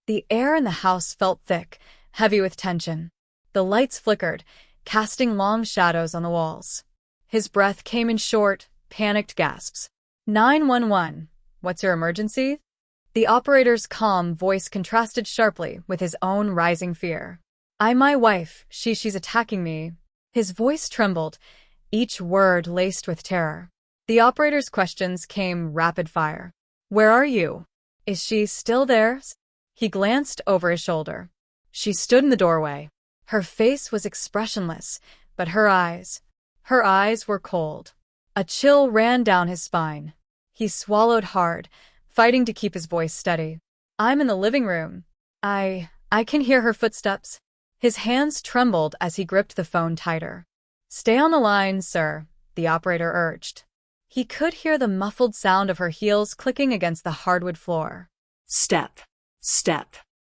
The air in the house felt thick, heavy with tension. The lights flickered, casting long shadows on the walls. His breath came in short, panicked gasps. 911. What's your emergency? The operator's calm voice contrasted sharply with his own rising fear. My wife, she's attacking me. His voice trembled, each word laced with terror. The operator's questions came rapid fire. Where are you? Is she still there? He glanced over his shoulder. She stood in the doorway. Her face was expressionless, but her eyes were cold. A chill ran down his spine. He swallowed hard, fighting to keep his voice steady. I'm in the living room. I can hear her footsteps. His hands trembled as he gripped the phone tighter. Stay on the line, sir, the operator urged. He could hear the muffled sound of her heels clicking against the hardwood floor. Step.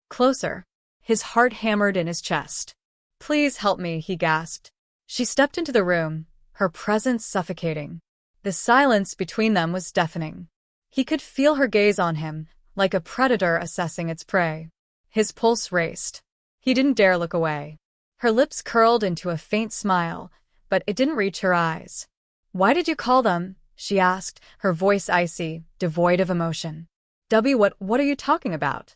Closer. His heart hammered in his chest. Please help me, he gasped. She stepped into the room, her presence suffocating. The silence between them was deafening. He could feel her gaze on him, like a predator assessing its prey. His pulse raced. He didn't dare look away. Her lips curled into a faint smile, but it didn't reach her eyes. Why did you call them? She asked, her voice icy, devoid of emotion. What are you talking about?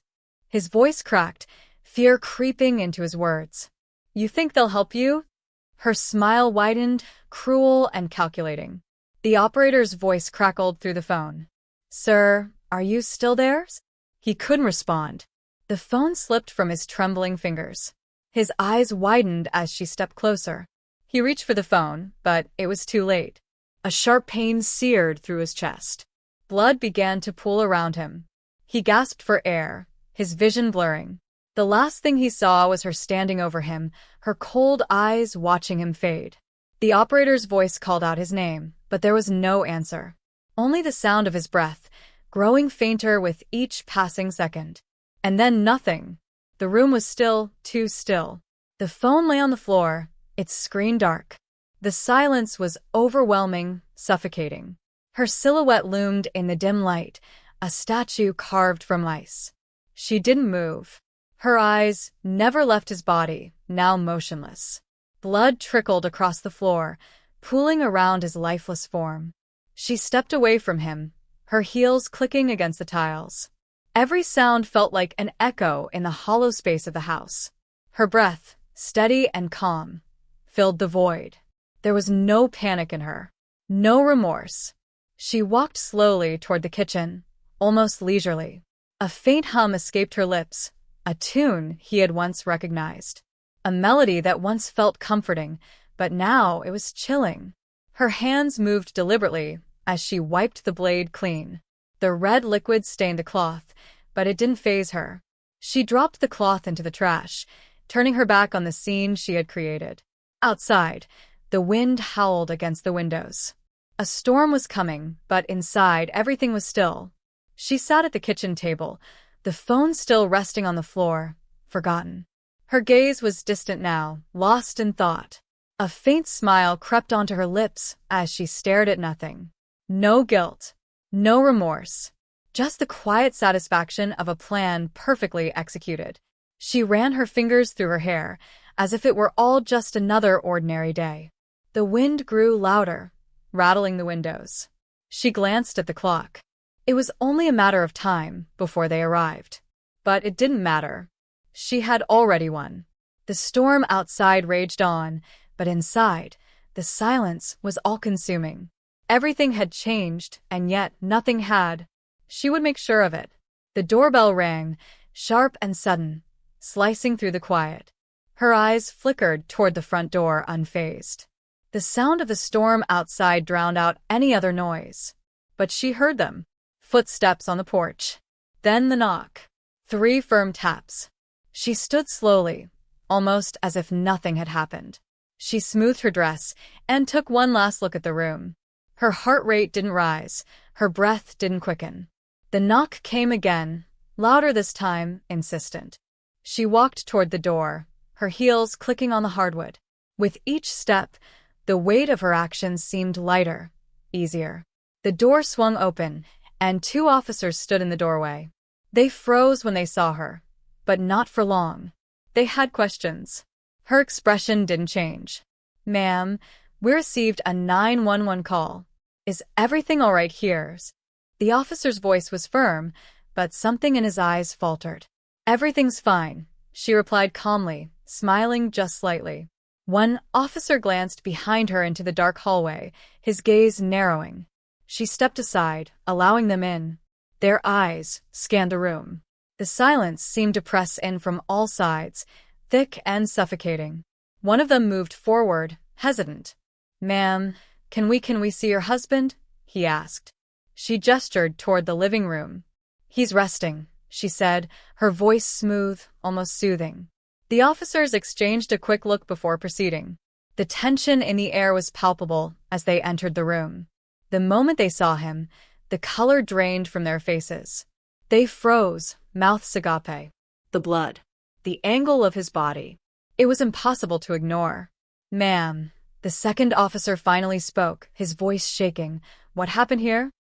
His voice cracked, fear creeping into his words. You think they'll help you? Her smile widened, cruel and calculating. The operator's voice crackled through the phone. Sir, are you still there? He couldn't respond. The phone slipped from his trembling fingers. His eyes widened as she stepped closer. He reached for the phone, but it was too late. A sharp pain seared through his chest. Blood began to pool around him. He gasped for air, his vision blurring. The last thing he saw was her standing over him, her cold eyes watching him fade. The operator's voice called out his name, but there was no answer. Only the sound of his breath, growing fainter with each passing second. And then nothing. The room was still, too still. The phone lay on the floor, its screen dark. The silence was overwhelming, suffocating. Her silhouette loomed in the dim light, a statue carved from ice. She didn't move. Her eyes never left his body, now motionless. Blood trickled across the floor, pooling around his lifeless form. She stepped away from him, her heels clicking against the tiles. Every sound felt like an echo in the hollow space of the house. Her breath, steady and calm, filled the void. There was no panic in her, no remorse. She walked slowly toward the kitchen, almost leisurely. A faint hum escaped her lips, a tune he had once recognized. A melody that once felt comforting, but now it was chilling. Her hands moved deliberately as she wiped the blade clean. The red liquid stained the cloth, but it didn't faze her. She dropped the cloth into the trash, turning her back on the scene she had created. Outside, the wind howled against the windows. A storm was coming, but inside everything was still. She sat at the kitchen table, the phone still resting on the floor, forgotten. Her gaze was distant now, lost in thought. A faint smile crept onto her lips as she stared at nothing. No guilt, no remorse, just the quiet satisfaction of a plan perfectly executed. She ran her fingers through her hair, as if it were all just another ordinary day. The wind grew louder, rattling the windows. She glanced at the clock. It was only a matter of time before they arrived. But it didn't matter. She had already won. The storm outside raged on, but inside, the silence was all-consuming. Everything had changed, and yet nothing had. She would make sure of it. The doorbell rang, sharp and sudden, slicing through the quiet. Her eyes flickered toward the front door unfazed. The sound of the storm outside drowned out any other noise. But she heard them. Footsteps on the porch. Then the knock. 3 firm taps. She stood slowly, almost as if nothing had happened. She smoothed her dress and took one last look at the room. Her heart rate didn't rise, her breath didn't quicken. The knock came again, louder this time, insistent. She walked toward the door, her heels clicking on the hardwood. With each step, the weight of her actions seemed lighter, easier. The door swung open, and 2 officers stood in the doorway. They froze when they saw her, but not for long. They had questions. Her expression didn't change. "Ma'am, we received a 911 call. Is everything all right here?" The officer's voice was firm, but something in his eyes faltered. "Everything's fine," she replied calmly, smiling just slightly. One officer glanced behind her into the dark hallway, his gaze narrowing. She stepped aside, allowing them in. Their eyes scanned the room. The silence seemed to press in from all sides, thick and suffocating. One of them moved forward, hesitant. "Ma'am, can we see your husband?" he asked. She gestured toward the living room. "He's resting," she said, her voice smooth, almost soothing. The officers exchanged a quick look before proceeding. The tension in the air was palpable as they entered the room. The moment they saw him, the color drained from their faces. They froze, mouths agape. The blood. The angle of his body. It was impossible to ignore. "Ma'am," the second officer finally spoke, his voice shaking. "What happened here?"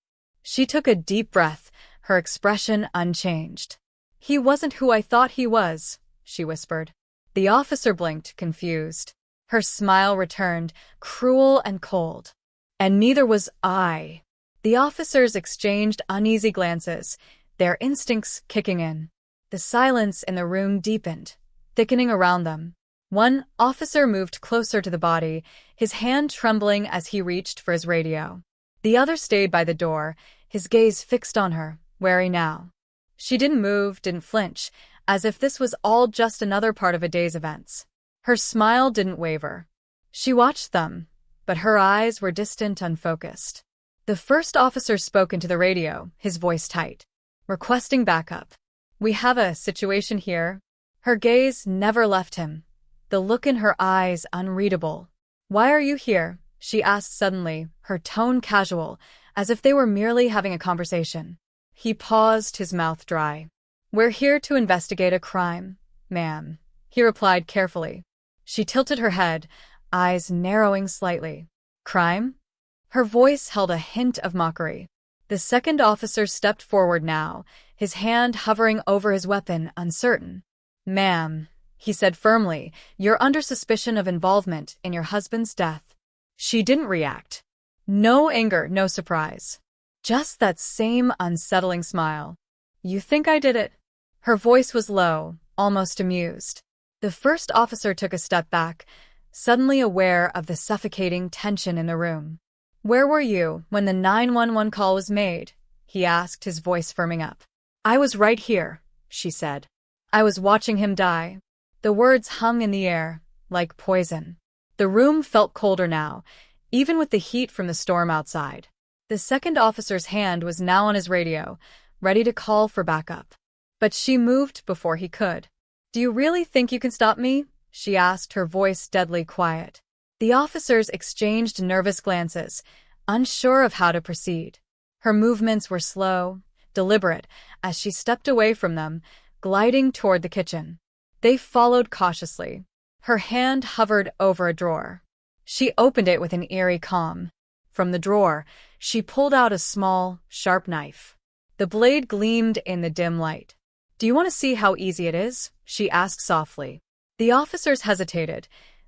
She took a deep breath, her expression unchanged. "He wasn't who I thought he was," she whispered. The officer blinked, confused. Her smile returned, cruel and cold. "And neither was I." The officers exchanged uneasy glances, their instincts kicking in. The silence in the room deepened, thickening around them. One officer moved closer to the body, his hand trembling as he reached for his radio. The other stayed by the door, his gaze fixed on her, wary now. She didn't move, didn't flinch, as if this was all just another part of a day's events. Her smile didn't waver. She watched them, but her eyes were distant, unfocused. The first officer spoke into the radio, his voice tight. "Requesting backup. We have a situation here." Her gaze never left him, the look in her eyes unreadable. "Why are you here?" she asked suddenly, her tone casual, as if they were merely having a conversation. He paused, his mouth dry. "We're here to investigate a crime, ma'am," he replied carefully. She tilted her head, eyes narrowing slightly. "Crime?" Her voice held a hint of mockery. The second officer stepped forward now, his hand hovering over his weapon, uncertain. "Ma'am," he said firmly, "you're under suspicion of involvement in your husband's death." She didn't react. No anger, no surprise. Just that same unsettling smile. "You think I did it?" Her voice was low, almost amused. The first officer took a step back, suddenly aware of the suffocating tension in the room. "Where were you when the 911 call was made?" he asked, his voice firming up. "I was right here," she said. "I was watching him die." The words hung in the air, like poison. The room felt colder now, even with the heat from the storm outside. The second officer's hand was now on his radio, ready to call for backup. But she moved before he could. "Do you really think you can stop me?" she asked, her voice deadly quiet. The officers exchanged nervous glances, unsure of how to proceed. Her movements were slow, deliberate, as she stepped away from them, gliding toward the kitchen. They followed cautiously. Her hand hovered over a drawer. She opened it with an eerie calm. From the drawer, she pulled out a small, sharp knife. The blade gleamed in the dim light. "Do you want to see how easy it is?" she asked softly. The officers hesitated,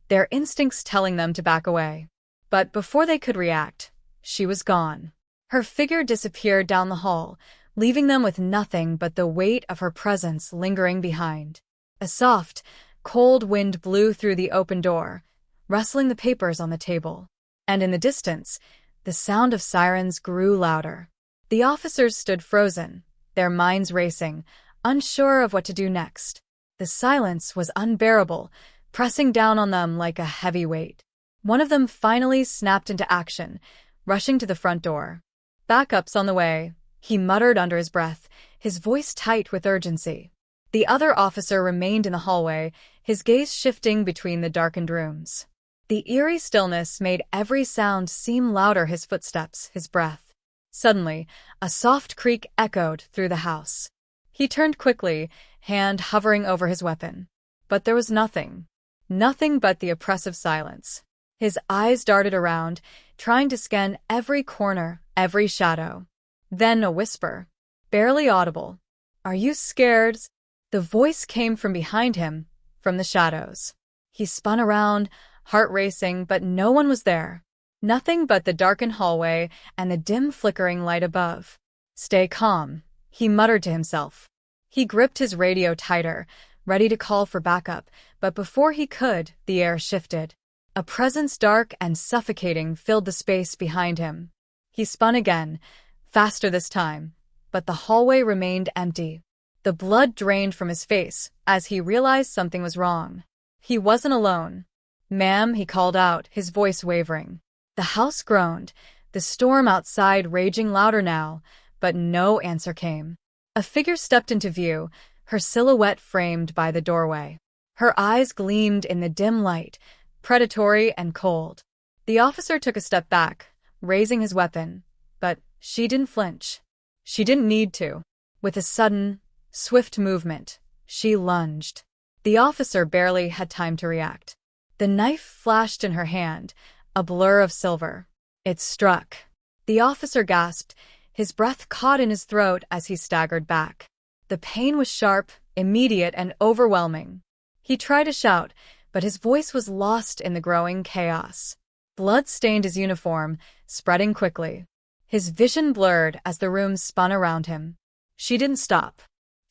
their instincts telling them to back away. But before they could react, she was gone. Her figure disappeared down the hall, leaving them with nothing but the weight of her presence lingering behind. A soft, cold wind blew through the open door, rustling the papers on the table. And in the distance, the sound of sirens grew louder. The officers stood frozen, their minds racing, unsure of what to do next. The silence was unbearable, pressing down on them like a heavy weight. One of them finally snapped into action, rushing to the front door. "Backup's on the way," he muttered under his breath, his voice tight with urgency. The other officer remained in the hallway, his gaze shifting between the darkened rooms. The eerie stillness made every sound seem louder, his footsteps, his breath. Suddenly, a soft creak echoed through the house. He turned quickly, hand hovering over his weapon. But there was nothing. Nothing but the oppressive silence. His eyes darted around, trying to scan every corner, every shadow. Then a whisper, barely audible. "Are you scared?" The voice came from behind him, from the shadows. He spun around, heart racing, but no one was there. Nothing but the darkened hallway and the dim flickering light above. "Stay calm," he muttered to himself. He gripped his radio tighter, ready to call for backup, but before he could, the air shifted. A presence dark and suffocating filled the space behind him. He spun again, faster this time, but the hallway remained empty. The blood drained from his face as he realized something was wrong. He wasn't alone. "Ma'am," he called out, his voice wavering. The house groaned, the storm outside raging louder now, but no answer came. A figure stepped into view, her silhouette framed by the doorway. Her eyes gleamed in the dim light, predatory and cold. The officer took a step back, raising his weapon, but she didn't flinch. She didn't need to. With a sudden, swift movement, she lunged. The officer barely had time to react. The knife flashed in her hand, a blur of silver. It struck. The officer gasped, his breath caught in his throat as he staggered back. The pain was sharp, immediate, and overwhelming. He tried to shout, but his voice was lost in the growing chaos. Blood stained his uniform, spreading quickly. His vision blurred as the room spun around him. She didn't stop.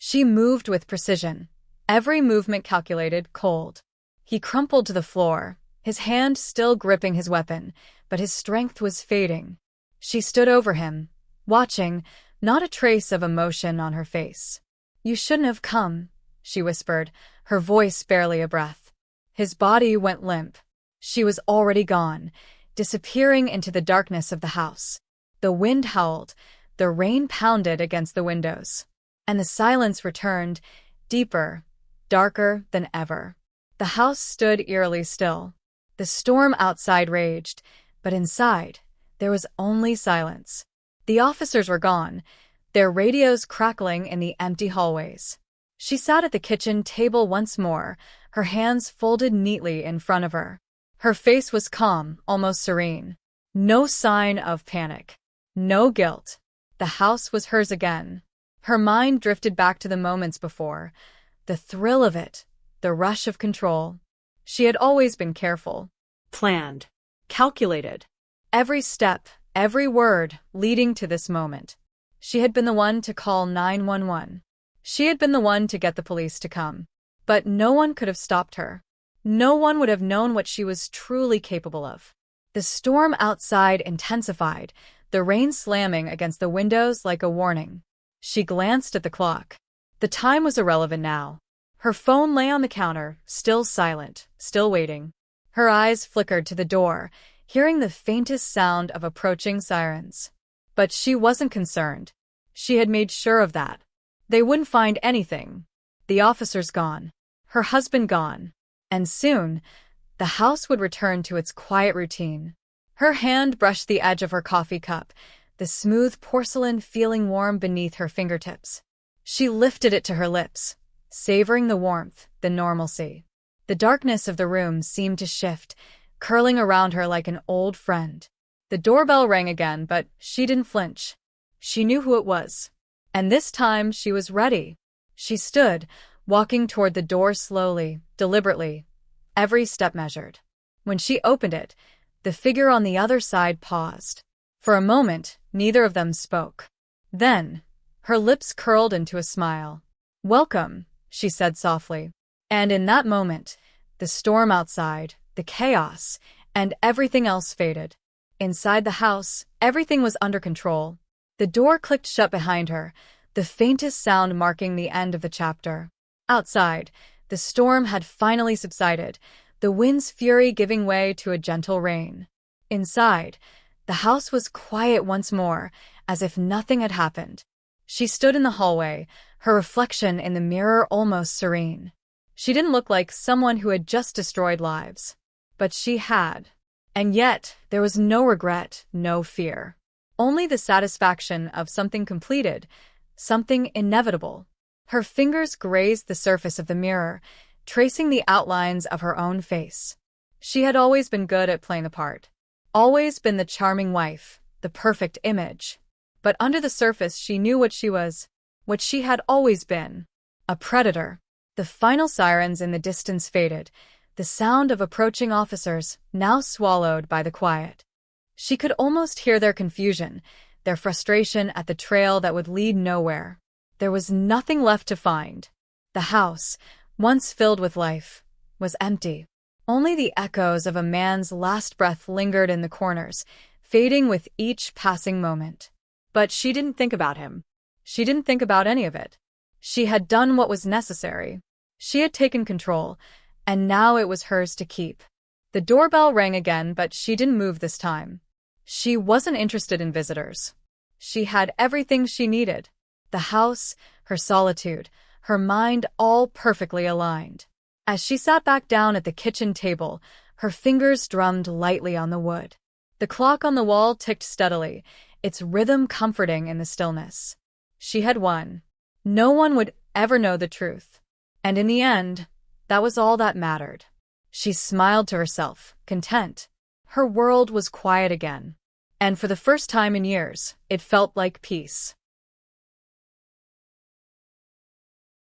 She moved with precision, every movement calculated, cold. He crumpled to the floor, his hand still gripping his weapon, but his strength was fading. She stood over him, watching, not a trace of emotion on her face. "You shouldn't have come," she whispered, her voice barely a breath. His body went limp. She was already gone, disappearing into the darkness of the house. The wind howled, the rain pounded against the windows, and the silence returned, deeper, darker than ever. The house stood eerily still. The storm outside raged, but inside, there was only silence. The officers were gone, their radios crackling in the empty hallways. She sat at the kitchen table once more, her hands folded neatly in front of her. Her face was calm, almost serene. No sign of panic. No guilt. The house was hers again. Her mind drifted back to the moments before, the thrill of it, the rush of control. She had always been careful, planned, calculated. Every step, every word leading to this moment. She had been the one to call 911. She had been the one to get the police to come. But no one could have stopped her. No one would have known what she was truly capable of. The storm outside intensified, the rain slamming against the windows like a warning. She glanced at the clock. The time was irrelevant now. Her phone lay on the counter, still silent, still waiting. Her eyes flickered to the door, hearing the faintest sound of approaching sirens. But she wasn't concerned. She had made sure of that. They wouldn't find anything. The officers gone. Her husband gone. And soon, the house would return to its quiet routine. Her hand brushed the edge of her coffee cup, the smooth porcelain feeling warm beneath her fingertips. She lifted it to her lips, savoring the warmth, the normalcy. The darkness of the room seemed to shift, curling around her like an old friend. The doorbell rang again, but she didn't flinch. She knew who it was. And this time she was ready. She stood, walking toward the door slowly, deliberately, every step measured. When she opened it, the figure on the other side paused. For a moment, neither of them spoke. Then, her lips curled into a smile. "Welcome," she said softly. And in that moment, the storm outside, the chaos, and everything else faded. Inside the house, everything was under control. The door clicked shut behind her, the faintest sound marking the end of the chapter. Outside, the storm had finally subsided, the wind's fury giving way to a gentle rain. Inside, the house was quiet once more, as if nothing had happened. She stood in the hallway, her reflection in the mirror almost serene. She didn't look like someone who had just destroyed lives. But she had. And yet, there was no regret, no fear. Only the satisfaction of something completed, something inevitable. Her fingers grazed the surface of the mirror, tracing the outlines of her own face. She had always been good at playing the part. Always been the charming wife, the perfect image. But under the surface she knew what she was, what she had always been. A predator. The final sirens in the distance faded, the sound of approaching officers now swallowed by the quiet. She could almost hear their confusion, their frustration at the trail that would lead nowhere. There was nothing left to find. The house, once filled with life, was empty. Only the echoes of a man's last breath lingered in the corners, fading with each passing moment. But she didn't think about him. She didn't think about any of it. She had done what was necessary. She had taken control, and now it was hers to keep. The doorbell rang again, but she didn't move this time. She wasn't interested in visitors. She had everything she needed. The house, her solitude, her mind all perfectly aligned. As she sat back down at the kitchen table, her fingers drummed lightly on the wood. The clock on the wall ticked steadily, its rhythm comforting in the stillness. She had won. No one would ever know the truth. And in the end, that was all that mattered. She smiled to herself, content. Her world was quiet again. And for the first time in years, it felt like peace.